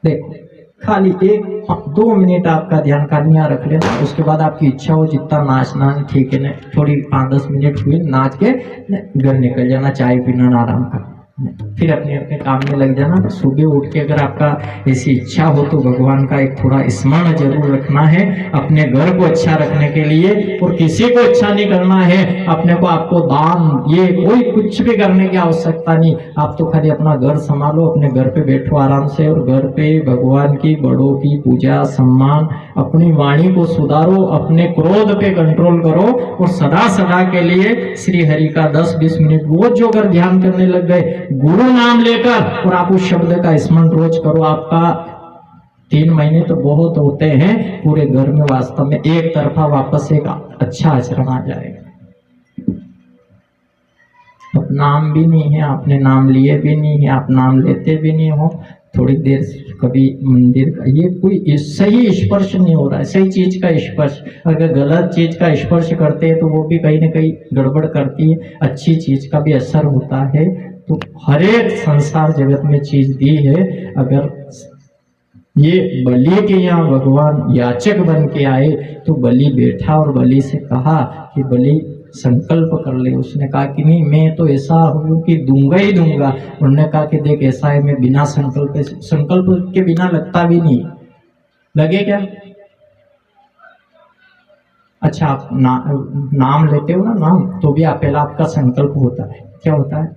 देखो खाली 1-2 मिनट आपका ध्यान करनिया रख लेना, उसके बाद आपकी इच्छा हो जितना नाचना ठीक है ना, थोड़ी 5-10 मिनट हुई नाच के घर निकल जाना, चाय पीना, आराम करना, फिर अपने अपने काम में लग जाना। तो सुबह उठ के अगर आपका ऐसी इच्छा हो तो भगवान का एक थोड़ा स्मरण जरूर रखना है, अपने घर को अच्छा रखने के लिए। और किसी को अच्छा नहीं करना है अपने को, आपको दान ये कोई कुछ भी करने की आवश्यकता नहीं। आप तो खाली अपना घर संभालो, अपने घर पे बैठो आराम से, और घर पे भगवान की बड़ों की पूजा सम्मान, अपनी वाणी को सुधारो, अपने क्रोध पे कंट्रोल करो। और सदा सदा के लिए श्री हरि का 10-20 मिनट रोज जो अगर ध्यान करने लग गए, गुरु नाम लेकर, और आप उस शब्द का स्मरण रोज करो, आपका 3 महीने तो बहुत होते हैं, पूरे घर में वास्तव में एक तरफा वापस एक अच्छा आचरण आ जाएगा। अब नाम भी नहीं है, आपने नाम लिए भी नहीं है, आप नाम लेते भी नहीं हो, थोड़ी देर कभी मंदिर का ये कोई सही स्पर्श नहीं हो रहा है, सही चीज का स्पर्श। अगर गलत चीज का स्पर्श करते हैं तो वो भी कहीं ना कहीं गड़बड़ करती है, अच्छी चीज का भी असर होता है। तो हर एक संसार जगत में चीज दी है। अगर ये बलि के यहाँ भगवान याचक बन के आए तो बलि बैठा और बलि से कहा कि बलि संकल्प कर ले। उसने कहा कि नहीं, मैं तो ऐसा हूँ कि दूंगा ही दूंगा। उन्होंने कहा कि देख ऐसा है, मैं बिना संकल्प के बिना लगता भी नहीं। लगे क्या? अच्छा, आप नाम लेते हो ना, नाम तो भी पहला आपका संकल्प होता है। क्या होता है?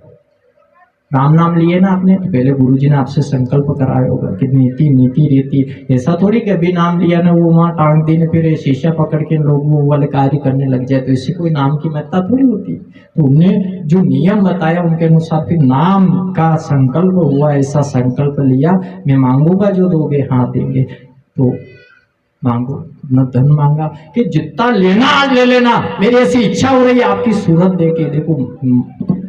राम नाम लिए ना आपने, तो पहले गुरुजी ने आपसे संकल्प कराया होगा कि नीति नीति रीति। ऐसा थोड़ी कि अभी नाम लिया ना, वो वहाँ टांग दी ने फिर शीशा पकड़ के लोग वो वाले कार्य करने लग जाए, तो इससे कोई नाम की महत्ता थोड़ी होती। तो उन्हें जो नियम बताया उनके अनुसार फिर नाम का संकल्प हुआ। ऐसा संकल्प लिया, मैं मांगूंगा जो दोगे, हाँ देंगे। तो मांगो, न धन मांगा कि जितना लेना आज ले लेना, मेरी ऐसी इच्छा हो रही है आपकी सूरत देके। देखो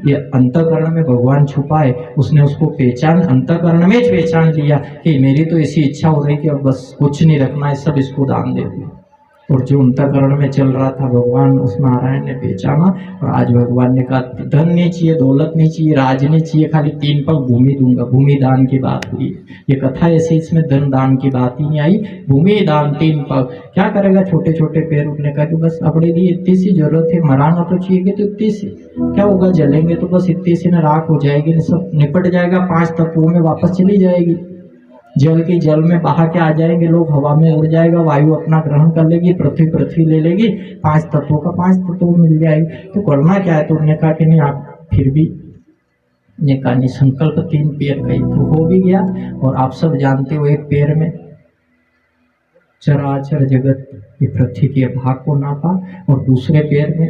ये अंतःकरण में भगवान छुपा है, उसने उसको पहचान, अंतःकरण में पहचान लिया कि मेरी तो ऐसी इच्छा हो रही कि अब बस कुछ नहीं रखना है, सब इसको दान दे दिया। और जो अंतःकरण में चल रहा था भगवान उस नारायण ने पहचाना। और आज भगवान ने कहा धन नहीं चाहिए, दौलत नहीं चाहिए, राज नहीं चाहिए, खाली 3 पग भूमि दूंगा। भूमि दान की बात हुई, ये कथा ऐसी, इसमें धन दान की बात ही नहीं आई। भूमि दान 3 पग, क्या करेगा? छोटे छोटे पैर। उठने का कि बस अपने लिए इतनी सी जरूरत है, मराना तो चाहिए तो इतनी सी, क्या होगा जलेंगे तो बस इतनी सी न राख हो जाएगी, सब निपट जाएगा, 5 तत्वों में वापस चली जाएगी। जल की जल में बहा के आ जाएंगे लोग, हवा में उड़ जाएगा, वायु अपना ग्रहण कर लेगी, पृथ्वी ले लेगी, 5 तत्वों का 5 तत्वों मिल जाएगी। तो करना क्या है? तो उन्होंने कहा कि नहीं, आप फिर भी ने कहा नहीं, संकल्प 3 पैर का ही तो हो भी गया। और आप सब जानते हो, एक पैर में चराचर जगत की पृथ्वी के भाग को नापा, और दूसरे पैर में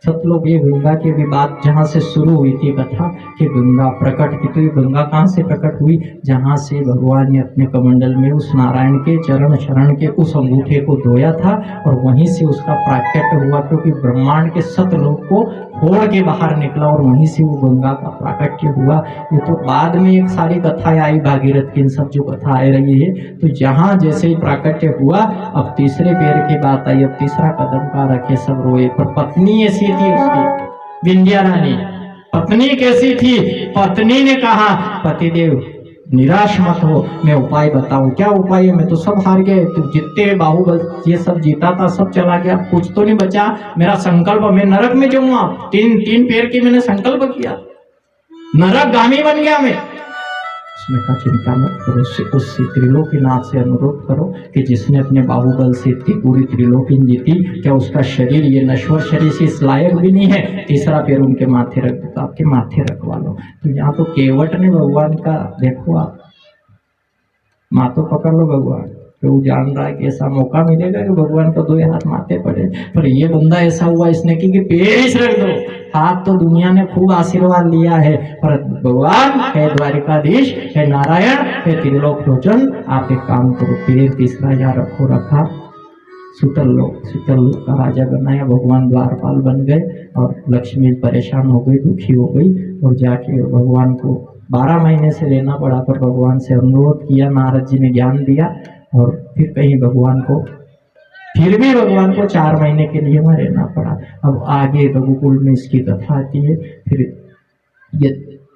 सतलोक, ये गंगा की भी बात जहाँ से शुरू हुई थी कथा कि गंगा प्रकट की। तो ये गंगा कहाँ से प्रकट हुई? जहाँ से भगवान ने अपने कमंडल में उस नारायण के चरण शरण के उस अंगूठे को धोया था, और वहीं से उसका प्राकट्य हुआ। क्योंकि ब्रह्मांड के सतलोक को फोड़ के बाहर निकला, और वहीं से वो गंगा का प्राकट्य हुआ। ये तो बाद में एक सारी कथाएं आई, भागीरथ की, इन सब जो कथा आ रही है। तो जहाँ जैसे ही प्राकट्य हुआ, अब तीसरे पैर की बात आई। अब तीसरा कदम का रखे सब रोए। पर पत्नी ऐसी थी उसकी, विंध्या रानी। पत्नी कैसी थी? पत्नी ने कहा पतिदेव निराश मत हो, मैं उपाय बताऊं। क्या उपाय है? मैं तो सब हार गए, तो जितने बाहुबल ये सब जीता था सब चला गया, कुछ तो नहीं बचा। मेरा संकल्प, मैं नरक में जाऊंगा। 3 पैर की मैंने संकल्प किया, नरक गामी बन गया मैं। उसने कहा चिंता मत करो, उससे त्रिलोकीनाथ से अनुरोध करो कि जिसने अपने बाहुबल से इतनी पूरी त्रिलोकी जीती, क्या उसका शरीर, ये नश्वर शरीर से इस लायक भी नहीं है? तीसरा पैर उनके माथे रख दो, तो आपके माथे रखवा लो। तो यहाँ तो केवट ने भगवान का, देखो आप माथो पकड़ लो भगवान, तो वो जान रहा है कि ऐसा मौका मिलेगा कि भगवान को 2 हाथ माथे पड़े। पर ये बंदा ऐसा हुआ इसने कि पेश रख दो। हाथ तो दुनिया ने खूब आशीर्वाद लिया है, पर भगवान है द्वारिकाधीश, है नारायण, है त्रिलोक लोचन, आप एक काम करो, पैर तीसरा यहाँ रखो। रखा, सुतल लोक का राजा बनाया। भगवान द्वारपाल बन गए, और लक्ष्मी परेशान हो गई, दुखी हो गई, और जाके भगवान को 12 महीने से रहना पड़ा। पर भगवान से अनुरोध किया, नारद जी ने ज्ञान दिया, और फिर कहीं भगवान को, फिर भी भगवान को 4 महीने के लिए वहाँ रहना पड़ा। अब आगे रघुकुल में इसकी कथा आती है। फिर ये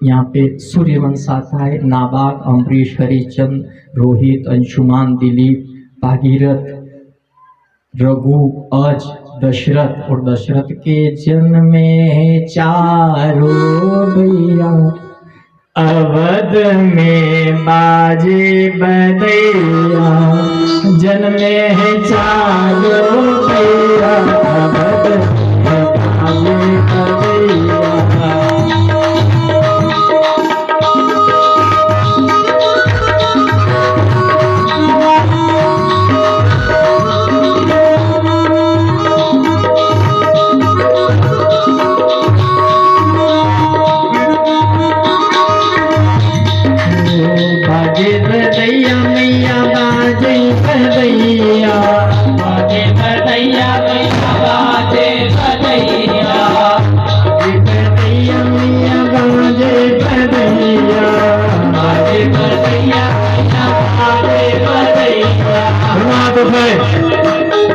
यहाँ पे सूर्यवंश आता है। नाबाग, अम्बरीश, हरिश्चंद्र, रोहित, अंशुमान, दिलीप, भागीरथ, रघु, अज, दशरथ। और दशरथ के जन्मे 4 भैया, अवध में बाजे बदैया, जन्मे है 4 भैया, अवध में बाजे बदैया।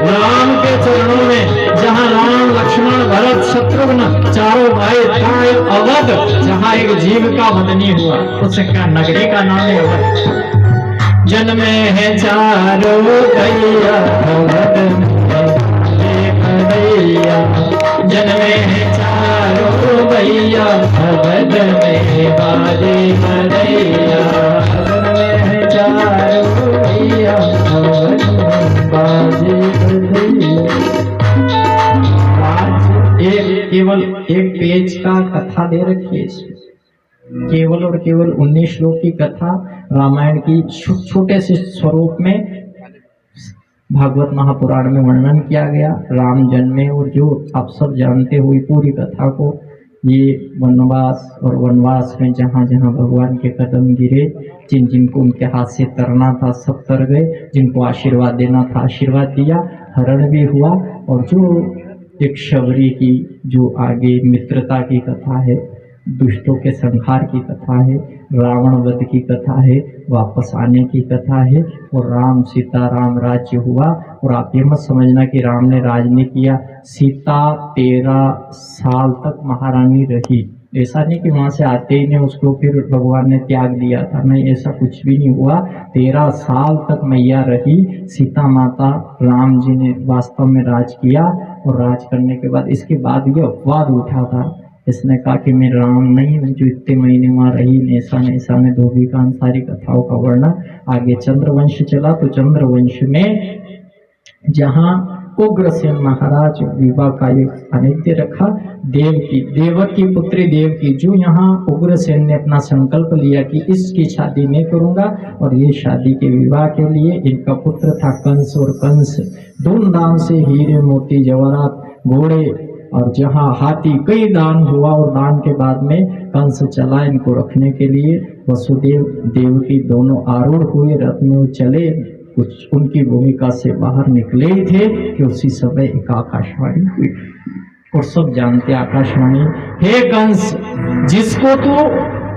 राम के चरणों में, जहाँ राम, लक्ष्मण, भरत, शत्रुघ्न चारों भाई थे, अवध, जहाँ एक जीव का वध नहीं हुआ, उसका नगरी का नाम है अवध। जन्मे है 4 भैया, अवध में भैया। जन्मे हैं चारों भैया, अवध में बाजे बधैया। जन्मे हैं चारों भैया, अवध में बाजे बधैया। आज केवल एक पेज का कथा दे रखी है इसमें, केवल और केवल 19 श्लोक की कथा रामायण की छोटे से स्वरूप में भागवत महापुराण में वर्णन किया गया। राम जन्मे और जो आप सब जानते हुए पूरी कथा को, ये वनवास और वनवास में जहाँ जहाँ भगवान के कदम गिरे, जिन जिनको उनके हाथ से तरना था सब तर गए, जिनको आशीर्वाद देना था आशीर्वाद दिया, हरण भी हुआ। और जो एक शबरी की जो आगे मित्रता की कथा है, दुष्टों के संहार की कथा है, रावण वध की कथा है, वापस आने की कथा है, और राम सीता राम राज्य हुआ। और आप ये मत समझना कि राम ने राज नहीं किया, सीता 13 साल तक महारानी रही। ऐसा नहीं कि वहां से आते ही ने उसको फिर भगवान ने त्याग दिया था, नहीं, ऐसा कुछ भी नहीं हुआ। 13 साल तक मैया रही सीता माता। राम जी ने वास्तव में राज किया, और राज करने के बाद इसके बाद ये अपवाद उठा था, इसने कहा कि मैं राम नहीं हूँ जो इतने महीने वहाँ रही। ऐसा ने धोबी का सारी कथाओं का वर्णन। आगे चंद्रवंश चला, तो चंद्रवंश में जहाँ उग्रसेन महाराज विवाह का एक सानिध्य रखा, देवकी पुत्री देवकी, जो यहाँ उग्रसेन ने अपना संकल्प लिया कि इसकी शादी नहीं करूंगा, और ये शादी के विवाह के लिए इनका पुत्र था कंस, और कंस धूमधाम से हीरे मोती जवाहरात घोड़े और जहाँ हाथी कई दान हुआ, और दान के बाद में कंस चला इनको रखने के लिए। वसुदेव देवकी दोनों आरूढ़ हुए, रथ में चले, कुछ उनकी भूमिका से बाहर निकले ही थे कि उसी समय एक आकाशवाणी हुई, और सब जानते आकाशवाणी, हे कंस, जिसको तू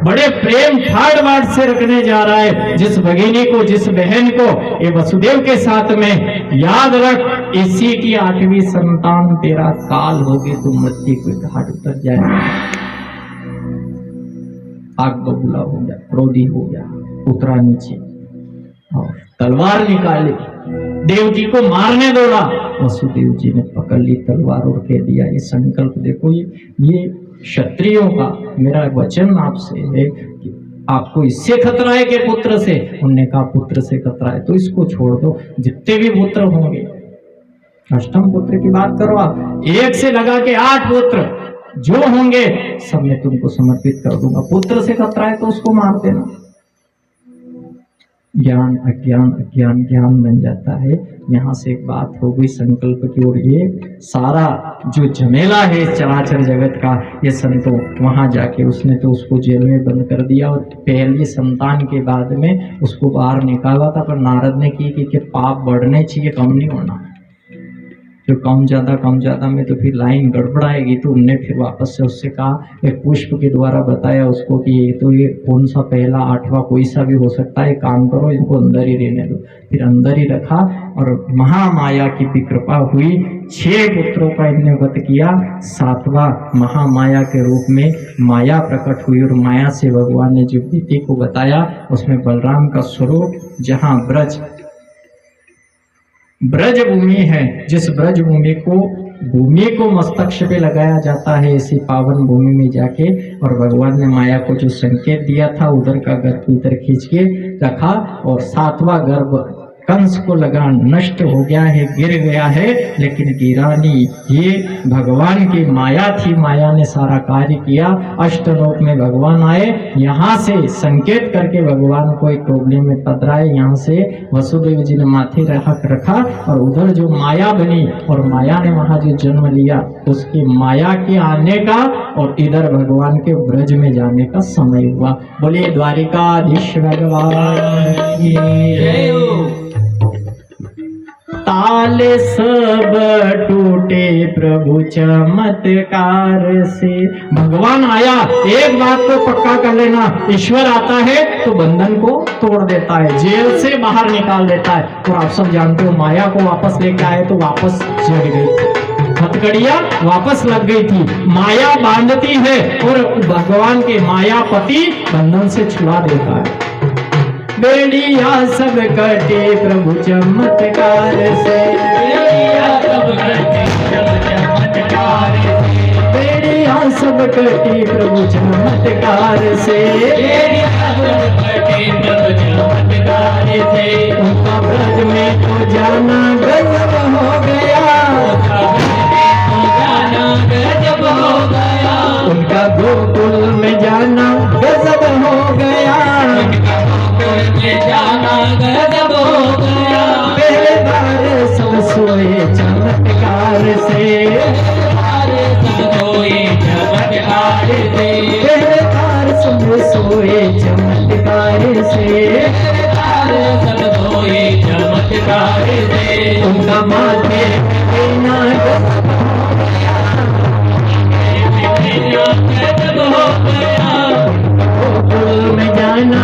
बड़े प्रेम ठाड़ बाट से रखने जा रहा है, जिस भगिनी को, जिस बहन को, ये वसुदेव के साथ में, याद रख इसी की 8वीं संतान तेरा काल होगी, तू मृत्यु के घाट उतर जाएगा। आग बबूला हो गया, क्रोधी हो गया, उतरा नीचे और तलवार निकाली, देवकी को मारने दौड़ा। वसुदेव जी ने पकड़ ली तलवार और कह दिया, ये संकल्प देखो, ये क्षत्रियों का मेरा वचन आपसे है कि आपको इससे खतरा है कि पुत्र से। उन्होंने कहा पुत्र से खतरा है तो इसको छोड़ दो, जितने भी पुत्र होंगे, अष्टम पुत्र की बात करो आप, 1 से लगा के 8 पुत्र जो होंगे सब मैं तुमको समर्पित कर दूंगा। पुत्र से खतरा है तो उसको मार देना। ज्ञान अज्ञान, अज्ञान ज्ञान बन जाता है। यहाँ से एक बात हो गई संकल्प की, और ये सारा जो झमेला है चराचर जगत का, ये संतों वहां जाके उसने तो उसको जेल में बंद कर दिया, और पहली संतान के बाद में उसको बाहर निकाला था। पर नारद ने की कि पाप बढ़ने चाहिए, कम नहीं होना। जो कम ज्यादा में तो फिर लाइन गड़बड़ाएगी, तो उनने फिर वापस से उससे कहा, एक पुष्प के द्वारा बताया उसको कि ये कौन सा पहला 8वां कोई सा भी हो सकता है, काम करो इनको अंदर ही रहने दो। फिर अंदर ही रखा, और महामाया की भी कृपा हुई, 6 पुत्रों का इनने वध किया। 7वां महामाया के रूप में माया प्रकट हुई, और माया से भगवान ने जो विधि को बताया उसमें बलराम का स्वरूप, जहाँ ब्रज भूमि है, जिस ब्रज भूमि को मस्तक पे लगाया जाता है, ऐसी पावन भूमि में जाके, और भगवान ने माया को जो संकेत दिया था, उधर का गर्भ इधर खींच के रखा, और 7वां गर्भ कंस को लगा नष्ट हो गया है, गिर गया है, लेकिन गिरा नहीं, ये भगवान की माया थी, माया ने सारा कार्य किया। अष्टलोक में भगवान आए, यहाँ से संकेत करके भगवान को एक टोकरी में पधराए, यहाँ से वसुदेव जी ने माथे रखा, और उधर जो माया बनी, और माया ने वहां जो जन्म लिया, उसकी माया के आने का और इधर भगवान के ब्रज में जाने का समय हुआ। बोलिए द्वारिकाधीश भगवान की जय। ताले सब टूटे प्रभु चमत्कार से। भगवान आया, एक बात को पक्का कर लेना, ईश्वर आता है तो बंधन को तोड़ देता है, जेल से बाहर निकाल देता है। और आप सब जानते हो माया को वापस लेके आए तो वापस जग गई थी, हथकड़ियां वापस लग गई थी। माया बांधती है और भगवान के मायापति बंधन से छुड़ा देता है। बेड़िया सब कटे प्रभु चमत्कार से, बेड़िया सब कटे प्रभु चमत्कार से। अब कटी प्रभु चमत्कार से, बेड़ियां अब कटी प्रभु चमत्कार से। उनका ब्रज में तो जाना गजब हो गया, जाना गजब हो गया, उनका गोकुल में जाना गजब हो गया, गोकुल में जाना गजब हो गया। पहले बार सब सोए चमत्कार से, सारे सब सोए चमत्कार से, पहले बार सब सोए चमत्कार से, सारे सब सोए चमत्कार से। उनका माथे बिना गजब हो गया, गोकुल में जाना